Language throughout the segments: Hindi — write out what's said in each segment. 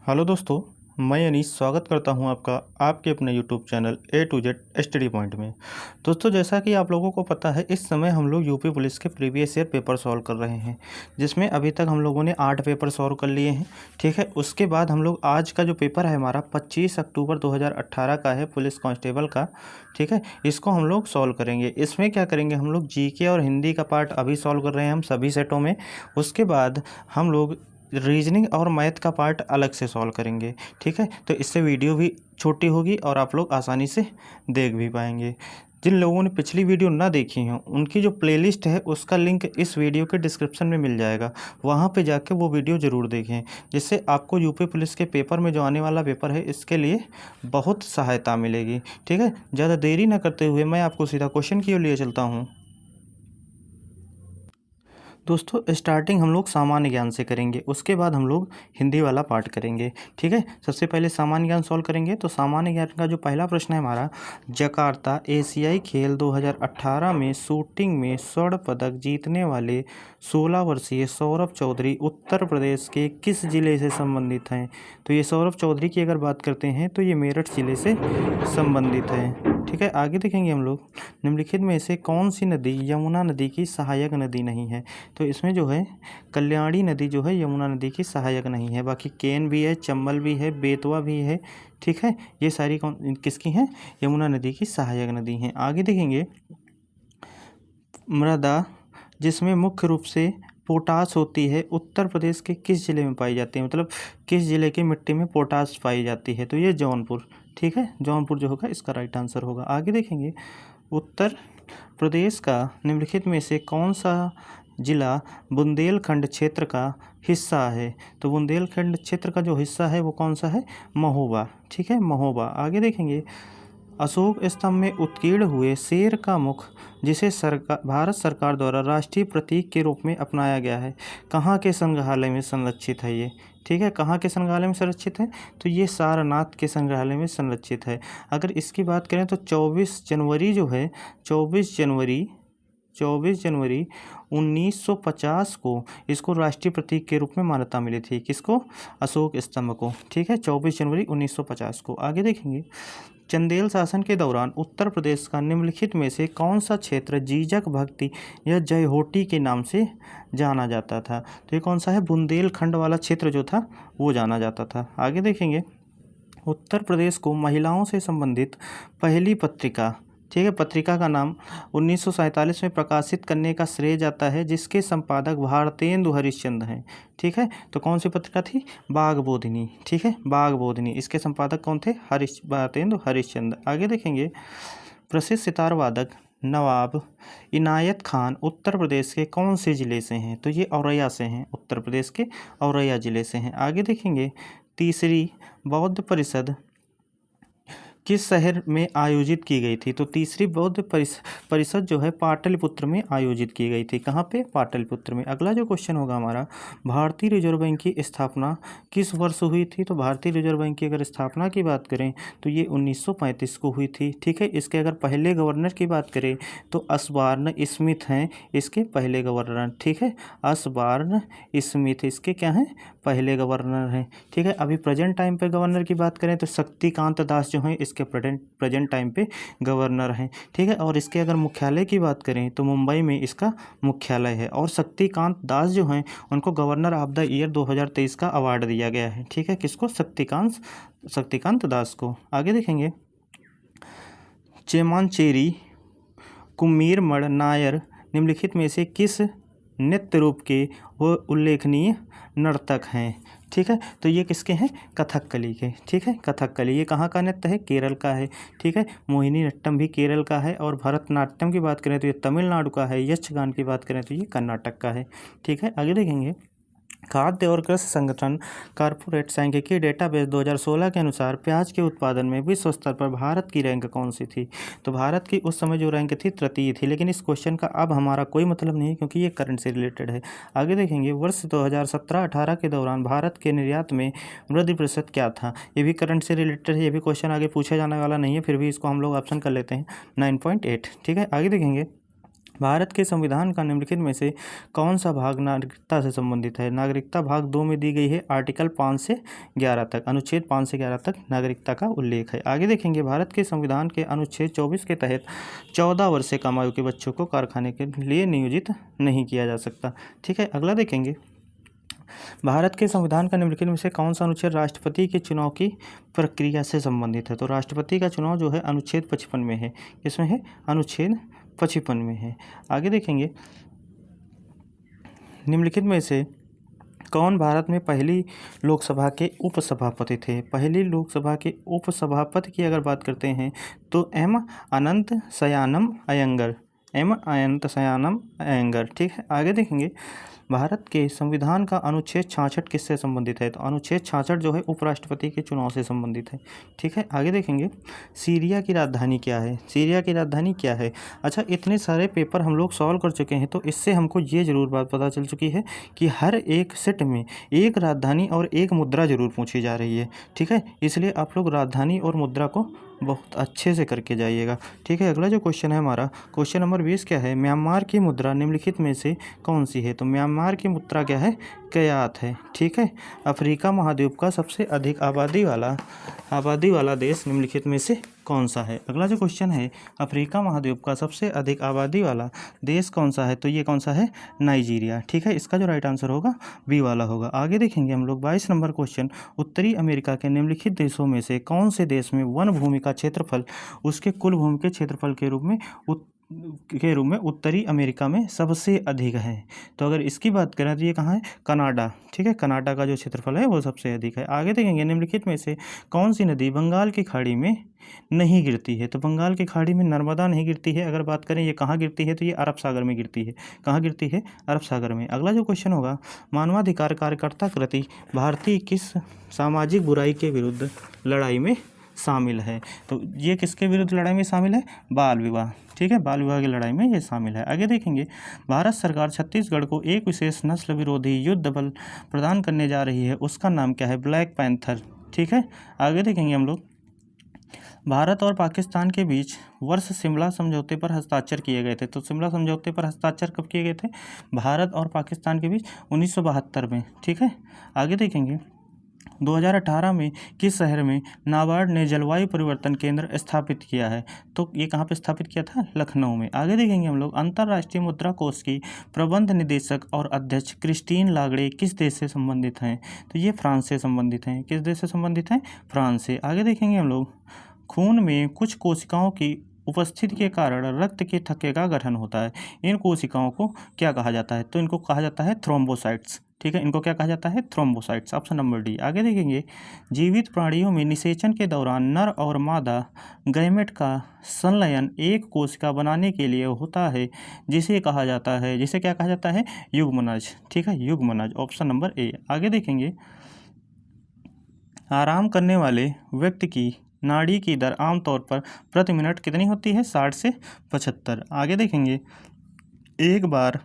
हेलो दोस्तों, मैं अनीश स्वागत करता हूं आपका आपके अपने YouTube channel A to Z study point में। दोस्तों, जैसा कि आप लोगों को पता है, इस समय हम लोग यूपी पुलिस के प्रीवियस ईयर पेपर सॉल्व कर रहे हैं, जिसमें अभी तक हम लोगों ने 8 पेपर सॉल्व कर लिए हैं। ठीक है, उसके बाद हम लोग आज का जो पेपर है हमारा 25 अक्टूबर 2018 का है, पुलिस कांस्टेबल का। ठीक है, इसको हम लोग सॉल्व करेंगे। इसमें क्या करेंगे, हम लोग जीके और हिंदी का पार्ट अभी सॉल्व कर रहे हैं हम सभी सेटों में। उसके बाद हम लोग रीजनिंग और मैथ का पार्ट अलग से सॉल्व करेंगे। ठीक है, तो इससे वीडियो भी छोटी होगी और आप लोग आसानी से देख भी पाएंगे। जिन लोगों ने पिछली वीडियो ना देखी हो, उनकी जो प्लेलिस्ट है उसका लिंक इस वीडियो के डिस्क्रिप्शन में मिल जाएगा, वहाँ पे जाके वो वीडियो ज़रूर देखें, जिससे आपको यूपी पुलिस के पेपर में जो आने वाला पेपर है इसके लिए बहुत सहायता मिलेगी। ठीक है, ज़्यादा देरी ना करते हुए मैं आपको सीधा क्वेश्चन की ओर लिए चलता हूँ। दोस्तों, स्टार्टिंग हम लोग सामान्य ज्ञान से करेंगे, उसके बाद हम लोग हिंदी वाला पार्ट करेंगे। ठीक है, सबसे पहले सामान्य ज्ञान सॉल्व करेंगे। तो सामान्य ज्ञान का जो पहला प्रश्न है हमारा, जकार्ता एशियाई खेल 2018 में शूटिंग में स्वर्ण पदक जीतने वाले 16 वर्षीय सौरभ चौधरी उत्तर प्रदेश के किस जिले से संबंधित हैं? तो ये सौरभ चौधरी की अगर बात करते हैं तो ये मेरठ जिले से संबंधित है। ठीक है, आगे देखेंगे हम लोग, निम्नलिखित में से कौन सी नदी यमुना नदी की सहायक नदी नहीं है? तो इसमें जो है कल्याणी नदी जो है यमुना नदी की सहायक नहीं है। बाकी केन भी है, चंबल भी है, बेतवा भी है। ठीक है, ये सारी कौन किसकी हैं? यमुना नदी की सहायक नदी हैं। आगे देखेंगे, मृदा जिसमें मुख्य रूप से पोटास होती है उत्तर प्रदेश के किस जिले में पाई जाती है? मतलब किस जिले की मिट्टी में पोटास पाई जाती है? तो ये जौनपुर। ठीक है, जौनपुर जो होगा इसका राइट आंसर होगा। आगे देखेंगे, उत्तर प्रदेश का निम्नलिखित में से कौन सा जिला बुंदेलखंड क्षेत्र का हिस्सा है? तो बुंदेलखंड क्षेत्र का जो हिस्सा है वो कौन सा है? महोबा। ठीक है, महोबा। आगे देखेंगे, अशोक स्तंभ में उत्कीर्ण हुए शेर का मुख जिसे भारत सरकार द्वारा राष्ट्रीय प्रतीक के रूप में अपनाया गया है, कहाँ के संग्रहालय में संरक्षित है ये? ठीक है, कहाँ के संग्रहालय में संरक्षित है? तो ये सारनाथ के संग्रहालय में संरक्षित है। अगर इसकी बात करें तो 24 जनवरी जो है, 24 जनवरी 1950 को इसको राष्ट्रीय प्रतीक के रूप में मान्यता मिली थी। किसको? अशोक स्तंभ को। ठीक है, 24 जनवरी 1950 को। आगे देखेंगे, चंदेल शासन के दौरान उत्तर प्रदेश का निम्नलिखित में से कौन सा क्षेत्र जीजक भक्ति या जयहोटी के नाम से जाना जाता था? तो ये कौन सा है? बुंदेलखंड वाला क्षेत्र जो था वो जाना जाता था। आगे देखेंगे, उत्तर प्रदेश को महिलाओं से संबंधित पहली पत्रिका, ठीक है, पत्रिका का नाम 1947 में प्रकाशित करने का श्रेय जाता है जिसके संपादक भारतेंदु हरिश्चंद्र हैं। ठीक है, तो कौन सी पत्रिका थी? बाघबोधिनी। ठीक है, बाघबोधिनी। इसके संपादक कौन थे? भारतेंदु हरिश्चंद्र। आगे देखेंगे, प्रसिद्ध सितार वादक नवाब इनायत खान उत्तर प्रदेश के कौन से ज़िले से हैं? तो ये औरैया से हैं, उत्तर प्रदेश के औरैया ज़िले से हैं। आगे देखेंगे, तीसरी बौद्ध परिषद किस शहर में आयोजित की गई थी? तो तीसरी बौद्ध परिषद जो है पाटलिपुत्र में आयोजित की गई थी। कहाँ पे? पाटलिपुत्र में। अगला जो क्वेश्चन होगा हमारा, भारतीय रिजर्व बैंक की स्थापना किस वर्ष हुई थी? तो भारतीय रिजर्व बैंक की अगर स्थापना की बात करें तो ये 1935 को हुई थी। ठीक है, इसके अगर पहले गवर्नर की बात करें तो असबार्न स्मिथ हैं इसके पहले गवर्नर। ठीक है, असबार्न स्मिथ इसके क्या हैं? पहले गवर्नर हैं। ठीक है, अभी प्रेजेंट टाइम पे गवर्नर की बात करें तो शक्तिकांत दास जो हैं इसके प्रेजेंट टाइम पे गवर्नर हैं। ठीक है, और इसके अगर मुख्यालय की बात करें तो मुंबई में इसका मुख्यालय है, और शक्तिकांत दास जो हैं उनको गवर्नर ऑफ द ईयर 2023 का अवार्ड दिया गया है। ठीक है, किसको? शक्तिकांत दास को। आगे देखेंगे, चेमांचेरी कुम्मीरमण नायर निम्नलिखित में से किस नृत्य रूप के वो उल्लेखनीय नर्तक हैं? ठीक है, तो ये किसके हैं? कथकली के। ठीक है, कथकली। ये कहाँ का नृत्य है? केरल का है। ठीक है, मोहिनीअट्टम भी केरल का है, और भरतनाट्यम की बात करें तो ये तमिलनाडु का है, यक्षगान की बात करें तो ये कर्नाटक का है। ठीक है, आगे देखेंगे, खाद्य और कृषि संगठन कॉर्पोरेट सांख्यिकी डेटाबेस 2016 के अनुसार प्याज के उत्पादन में विश्व स्तर पर भारत की रैंक कौन सी थी? तो भारत की उस समय जो रैंक थी तृतीय थी, लेकिन इस क्वेश्चन का अब हमारा कोई मतलब नहीं है क्योंकि ये करंट से रिलेटेड है। आगे देखेंगे, वर्ष 2017-18 के दौरान भारत के निर्यात में वृद्धि प्रतिशत क्या था? ये भी करंट से रिलेटेड है, ये भी क्वेश्चन आगे पूछा जाने वाला नहीं है, फिर भी इसको हम लोग ऑप्शन कर लेते हैं, 9.8। ठीक है, आगे देखेंगे, भारत के संविधान का निम्नलिखित में से कौन सा भाग नागरिकता से संबंधित है? नागरिकता भाग 2 में दी गई है आर्टिकल 5 से 11 तक, अनुच्छेद 5 से 11 तक नागरिकता का उल्लेख है। आगे देखेंगे, भारत के संविधान के अनुच्छेद 24 के तहत 14 वर्ष से कम आयु के बच्चों को कारखाने के लिए नियोजित नहीं किया जा सकता। ठीक है, अगला देखेंगे, भारत के संविधान का निम्नलिखित में से कौन सा अनुच्छेद राष्ट्रपति के चुनाव की प्रक्रिया से संबंधित है? तो राष्ट्रपति का चुनाव जो है अनुच्छेद 55 में है। किसमें है? अनुच्छेद 55 में है। आगे देखेंगे, निम्नलिखित में से कौन भारत में पहली लोकसभा के उपसभापति थे? पहली लोकसभा के उपसभापति की अगर बात करते हैं तो एम अनंत शयानम अयंगर, ठीक है। आगे देखेंगे, भारत के संविधान का अनुच्छेद 66 किससे संबंधित है? तो अनुच्छेद 66 जो है उपराष्ट्रपति के चुनाव से संबंधित है। ठीक है, आगे देखेंगे, सीरिया की राजधानी क्या है? सीरिया की राजधानी क्या है? अच्छा, इतने सारे पेपर हम लोग सॉल्व कर चुके हैं तो इससे हमको ये ज़रूर बात पता चल चुकी है कि हर एक सेट में एक राजधानी और एक मुद्रा ज़रूर पूछी जा रही है। ठीक है, इसलिए आप लोग राजधानी और मुद्रा को बहुत अच्छे से करके जाइएगा। ठीक है, अगला जो क्वेश्चन है हमारा, क्वेश्चन नंबर 20 क्या है? म्यांमार की मुद्रा निम्नलिखित में से कौन सी है? तो म्यांमार की मुद्रा क्या है? क्यात है। ठीक है, अफ्रीका महाद्वीप का सबसे अधिक आबादी वाला देश निम्नलिखित में से कौन सा है? अगला जो क्वेश्चन है, अफ्रीका महाद्वीप का सबसे अधिक आबादी वाला देश कौन सा है? तो ये कौन सा है? नाइजीरिया। ठीक है, इसका जो राइट आंसर होगा बी वाला होगा। आगे देखेंगे हम लोग 22 नंबर क्वेश्चन, उत्तरी अमेरिका के निम्नलिखित देशों में से कौन से देश में वन भूमि का क्षेत्रफल उसके कुल भूमि के क्षेत्रफल के रूप में उत्तरी अमेरिका में सबसे अधिक है? तो अगर इसकी बात करें तो ये कहाँ है? कनाडा। ठीक है, कनाडा का जो क्षेत्रफल है वो सबसे अधिक है। आगे देखेंगे, निम्नलिखित में से कौन सी नदी बंगाल की खाड़ी में नहीं गिरती है? तो बंगाल की खाड़ी में नर्मदा नहीं गिरती है। अगर बात करें ये कहाँ गिरती है तो ये अरब सागर में गिरती है। कहाँ गिरती है? अरब सागर में। अगला जो क्वेश्चन होगा, मानवाधिकार कार्यकर्ता कृति भारतीय किस सामाजिक बुराई के विरुद्ध लड़ाई में शामिल है? तो ये किसके विरुद्ध लड़ाई में शामिल है? बाल विवाह। ठीक है, बाल विवाह की लड़ाई में ये शामिल है। आगे देखेंगे, भारत सरकार छत्तीसगढ़ को एक विशेष नस्ल विरोधी युद्ध बल प्रदान करने जा रही है, उसका नाम क्या है? Black panther. ठीक है, आगे देखेंगे हम लोग, भारत और पाकिस्तान के बीच वर्ष शिमला समझौते पर हस्ताक्षर किए गए थे। तो शिमला समझौते पर हस्ताक्षर कब किए गए थे? भारत और पाकिस्तान के बीच 1972 में। ठीक है, आगे देखेंगे, 2018 में किस शहर में नाबार्ड ने जलवायु परिवर्तन केंद्र स्थापित किया है? तो ये कहाँ पे स्थापित किया था? लखनऊ में। आगे देखेंगे हम लोग, अंतर्राष्ट्रीय मुद्रा कोष की प्रबंध निदेशक और अध्यक्ष क्रिस्टीन लागड़े किस देश से संबंधित हैं? तो ये फ्रांस से संबंधित हैं। किस देश से संबंधित हैं? फ्रांस से। आगे देखेंगे हम लोग, खून में कुछ कोशिकाओं की उपस्थिति के कारण रक्त के थक्के का गठन होता है। इन कोशिकाओं को क्या कहा जाता है? तो इनको कहा जाता है थ्रोम्बोसाइट्स। ठीक है, इनको क्या कहा जाता है? थ्रोम्बोसाइट्स। Option number D. आगे देखेंगे, जीवित प्राणियों में निषेचन के दौरान नर और मादा गैमेट का संलयन एक कोशिका बनाने के लिए होता है, जिसे क्या कहा जाता है? युग्मनज। ठीक है, युग्मनज। Option number A. आगे देखेंगे, आराम करने वाले व्यक्ति की नाड़ी की दर आमतौर पर प्रति मिनट कितनी होती है? 60 से 75। आगे देखेंगे, एक बार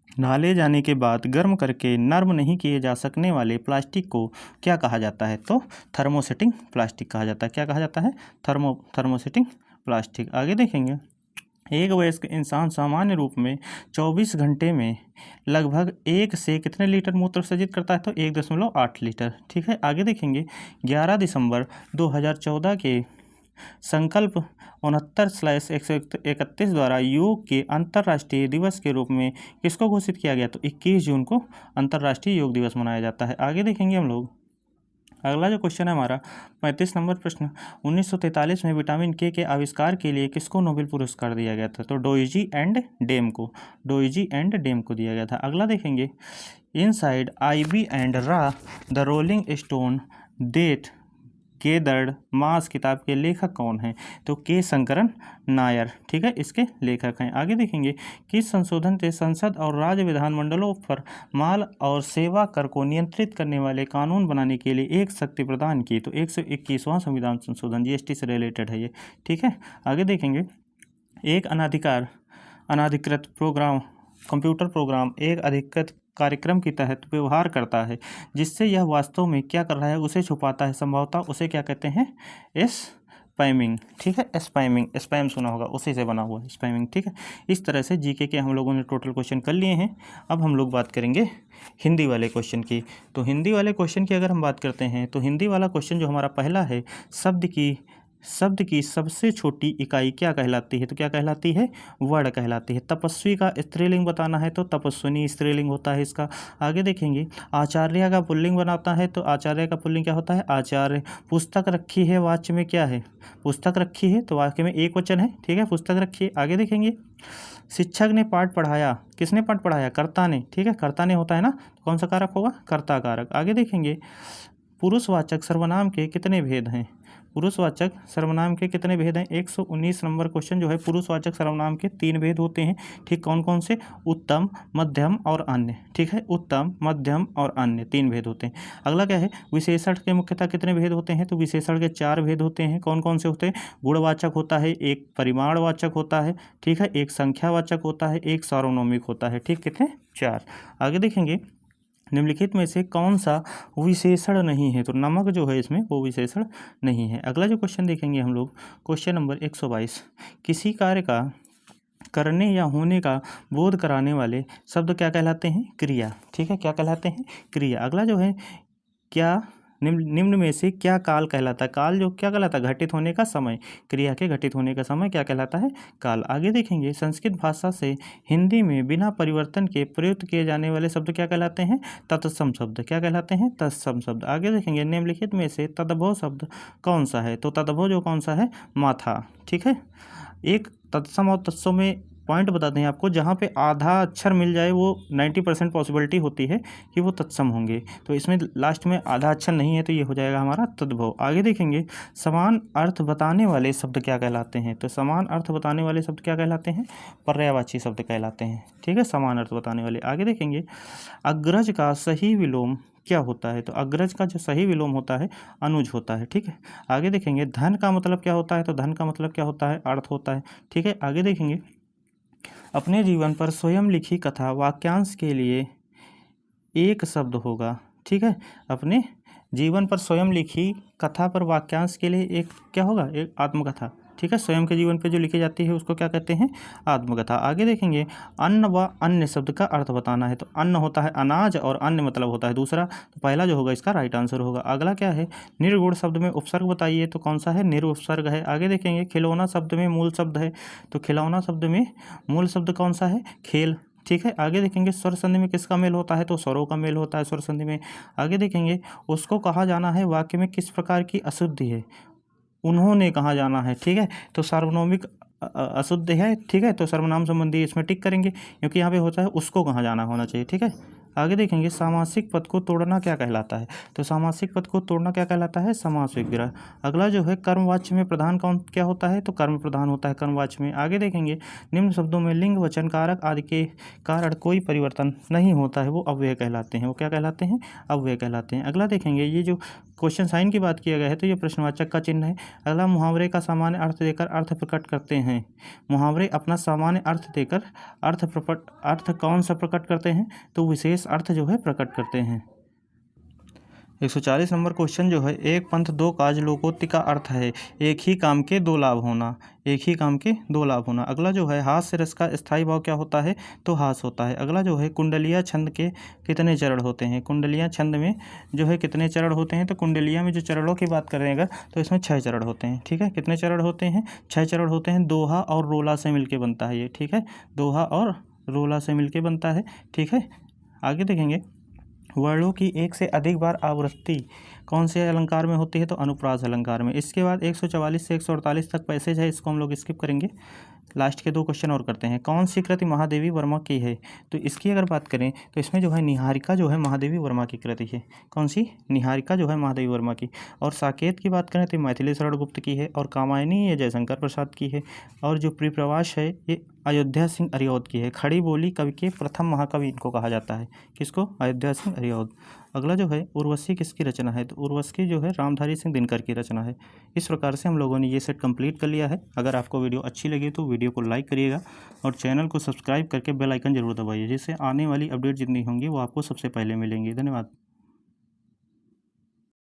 नहाले जाने के बाद गर्म करके नर्म नहीं किए जा सकने वाले प्लास्टिक को क्या कहा जाता है? तो थर्मोसेटिंग प्लास्टिक कहा जाता है। क्या कहा जाता है? Thermosetting plastic. आगे देखेंगे, एक वयस्क इंसान सामान्य रूप में 24 घंटे में लगभग 1 से कितने लीटर मूत्र विसर्जित करता है? तो 1.8 लीटर। ठीक है, आगे देखेंगे, 11 दिसंबर 2014 के संकल्प 69/131 द्वारा योग के अंतर्राष्ट्रीय दिवस के रूप में किसको घोषित किया गया? तो 21 जून को अंतर्राष्ट्रीय योग दिवस मनाया जाता है। आगे देखेंगे हम लोग, अगला जो क्वेश्चन है हमारा 35 नंबर प्रश्न, 1943 में विटामिन के आविष्कार के लिए किसको नोबेल पुरस्कार दिया गया था? तो डोइजी एंड डेम को दिया गया था। अगला देखेंगे, इनसाइड आईबी एंड रा the Rolling Stone date gathered mass किताब के लेखक कौन हैं? तो के शंकरन नायर। ठीक है, इसके लेखक हैं। आगे देखेंगे, किस संशोधन से संसद और राज्य विधानमंडलों पर माल और सेवा कर को नियंत्रित करने वाले कानून बनाने के लिए एक शक्ति प्रदान की? तो 121वां संविधान संशोधन, जीएसटी से रिलेटेड है ये। ठीक है, आगे देखेंगे, एक अनाधिकृत प्रोग्राम कंप्यूटर प्रोग्राम एक अधिकृत कार्यक्रम के तहत व्यवहार करता है, जिससे यह वास्तव में क्या कर रहा है उसे छुपाता है, संभवतः उसे क्या कहते हैं? स्पैमिंग, ठीक है, स्पैमिंग, स्पैम सुना होगा, उसी से बना हुआ है स्पैमिंग, ठीक है। इस तरह से जीके के हम लोगों ने टोटल क्वेश्चन कर लिए हैं। अब हम लोग बात करेंगे हिंदी वाले क्वेश्चन की। तो हिंदी वाले क्वेश्चन की अगर हम बात करते हैं तो हिंदी वाला क्वेश्चन जो हमारा पहला है, शब्द की सबसे छोटी इकाई क्या कहलाती है? तो क्या कहलाती है? वर्ण कहलाती है। तपस्वी का स्त्रीलिंग बताना है तो तपस्विनी स्त्रीलिंग होता है इसका। आगे देखेंगे, आचार्य का पुल्लिंग बनाता है तो आचार्य का पुल्लिंग क्या होता है? आचार्य। पुस्तक रखी है वाक्य में क्या है? पुस्तक रखी है तो वाक्य में एक वचन है, ठीक है, पुस्तक रखी है। आगे देखेंगे, शिक्षक ने पाठ पढ़ाया, किसने पाठ पढ़ाया? कर्ता ने, ठीक है, कर्ता ने होता है ना, कौन सा कारक होगा? कर्ता कारक। आगे देखेंगे, पुरुषवाचक सर्वनाम के कितने भेद हैं? पुरुषवाचक सर्वनाम के कितने भेद हैं? 119 नंबर क्वेश्चन जो है, पुरुषवाचक सर्वनाम के 3 भेद होते हैं, ठीक, कौन कौन से? उत्तम, मध्यम और अन्य, ठीक है, उत्तम, मध्यम और अन्य 3 भेद होते हैं। अगला क्या है? विशेषण के मुख्यतः कितने भेद होते हैं? तो विशेषण के 4 भेद होते हैं, कौन कौन से होते हैं? गुणवाचक होता है, एक परिमाणवाचक होता है, ठीक है, एक संख्यावाचक होता है, एक सार्वनौमिक होता है, ठीक, कितने? 4। आगे देखेंगे, निम्नलिखित में से कौन सा विशेषण नहीं है? तो नमक जो है इसमें वो विशेषण नहीं है। अगला जो क्वेश्चन देखेंगे हम लोग, क्वेश्चन नंबर 122, किसी कार्य का करने या होने का बोध कराने वाले शब्द क्या कहलाते हैं? क्रिया, ठीक है, क्या कहलाते हैं? क्रिया। अगला जो है, क्या निम्न में से क्या काल कहलाता है? काल जो क्या कहलाता है? घटित होने का समय, क्रिया के घटित होने का समय क्या कहलाता है? काल। आगे देखेंगे, संस्कृत भाषा से हिंदी में बिना परिवर्तन के प्रयुक्त किए जाने वाले शब्द क्या कहलाते हैं? तत्सम शब्द। क्या कहलाते हैं? तत्सम शब्द। आगे देखेंगे, निम्नलिखित में से तद्भव शब्द कौन सा है? तो तद्भव जो कौन सा है? माथा, ठीक है। एक तत्सम और तत्सम में पॉइंट बताते हैं आपको, जहाँ पे आधा अक्षर मिल जाए वो 90% पॉसिबिलिटी होती है कि वो तत्सम होंगे, तो इसमें लास्ट में आधा अक्षर नहीं है तो ये हो जाएगा हमारा तद्भव। आगे देखेंगे, समान अर्थ बताने वाले शब्द क्या कहलाते हैं? तो समान अर्थ बताने वाले शब्द क्या कहलाते हैं? पर्यायवाची शब्द कहलाते हैं, ठीक है, समान अर्थ बताने वाले। आगे देखेंगे, अग्रज का सही विलोम क्या होता है? तो अग्रज का जो सही विलोम होता है अनुज होता है, ठीक है। आगे देखेंगे, धन का मतलब क्या होता है? तो धन का मतलब क्या होता है? अर्थ होता है, ठीक है। आगे देखेंगे, अपने जीवन पर स्वयं लिखी कथा वाक्यांश के लिए एक शब्द होगा, ठीक है। अपने जीवन पर स्वयं लिखी कथा पर वाक्यांश के लिए एक क्या होगा? एक आत्मकथा, ठीक है, स्वयं के जीवन पे जो लिखी जाती है उसको क्या कहते हैं? आत्मकथा। आगे देखेंगे, अन्न व अन्य शब्द का अर्थ बताना है। तो अन्न होता है अनाज और अन्य मतलब होता है दूसरा, तो पहला जो होगा इसका राइट आंसर होगा। अगला क्या है? निर्गुण शब्द में उपसर्ग बताइए, तो कौन सा है? निरुपसर्ग है। आगे देखेंगे, खिलौना शब्द में मूल शब्द है, तो खिलौना शब्द में मूल शब्द कौन सा है? खेल, ठीक है। आगे देखेंगे, स्वर संधि में किसका मेल होता है? तो स्वरों का मेल होता है स्वर संधि में। आगे देखेंगे, उसको कहा जाना है वाक्य में किस प्रकार की अशुद्धि है? उन्होंने कहा जाना है, ठीक है, तो सार्वनौमिक अशुद्ध है, ठीक है, तो सर्वनाम संबंधी इसमें टिक करेंगे क्योंकि यहाँ पे होता है उसको कहा जाना होना चाहिए, ठीक है। आगे देखेंगे, सामासिक पद को तोड़ना क्या कहलाता है? तो सामासिक पद को तोड़ना क्या कहलाता है? समास विग्रह। अगला जो है, कर्मवाच्य में प्रधान कौन क्या होता है? तो कर्म प्रधान होता है कर्मवाच्य में। आगे देखेंगे, निम्न शब्दों में लिंग वचन कारक आदि के कारण कोई परिवर्तन नहीं होता है, वो अव्यय कहलाते हैं। वो क्या कहलाते हैं? अव्यय कहलाते हैं। अगला देखेंगे, ये जो क्वेश्चन साइन की बात किया गया है तो ये प्रश्नवाचक का चिन्ह है। अगला, मुहावरे का सामान्य अर्थ देकर अर्थ प्रकट करते हैं। मुहावरे अपना सामान्य अर्थ देकर अर्थ कौन सा प्रकट करते हैं? तो विशेष अर्थ जो है प्रकट करते हैं। 140 नंबर क्वेश्चन जो है, एक पंथ दो काज लोकोक्ति का अर्थ है एक ही काम के दो लाभ होना, एक ही काम के दो लाभ होना। अगला जो है, हास्य रस का स्थायी भाव क्या होता है? तो हास होता है। अगला जो है, कुंडलिया छंद के कितने चरण होते हैं? कुंडलिया छंद में जो है कितने चरण होते हैं? तो कुंडलिया में जो चरणों की बात करें अगर, तो इसमें 6 चरण होते हैं, ठीक है। कितने चरण होते हैं? 6 चरण होते हैं। दोहा और रोला से मिलके बनता है ये, ठीक है, दोहा और रोला से मिलके बनता है, ठीक है। आगे देखेंगे, वर्णों की एक से अधिक बार आवृत्ति कौन से अलंकार में होती है? तो अनुप्रास अलंकार में। इसके बाद 144 से 148 तक पैसेज है, इसको हम लोग स्किप करेंगे। लास्ट के 2 क्वेश्चन और करते हैं। कौन सी कृति महादेवी वर्मा की है? तो इसकी अगर बात करें तो इसमें जो है निहारिका जो है महादेवी वर्मा की कृति है। कौन सी? निहारिका जो है महादेवी वर्मा की। और साकेत की बात करें तो मैथिली शरण गुप्त की है। और कामायनी ये जयशंकर प्रसाद की है। और जो प्रिप्रवास है ये अयोध्या सिंह अरियौद की है। खड़ी बोली कवि के प्रथम महाकवि इनको कहा जाता है। किसको? अयोध्या सिंह अरियौद। अगला जो है, उर्वशी किसकी रचना है? तो उर्वशी जो है रामधारी सिंह दिनकर की रचना है। इस प्रकार से हम लोगों ने ये सेट कंप्लीट कर लिया है। अगर आपको वीडियो अच्छी लगी तो वीडियो को लाइक करिएगा और चैनल को सब्सक्राइब करके बेल आइकन जरूर दबाइए, जिससे आने वाली अपडेट जितनी होंगी वो आपको सबसे पहले मिलेंगी। धन्यवाद।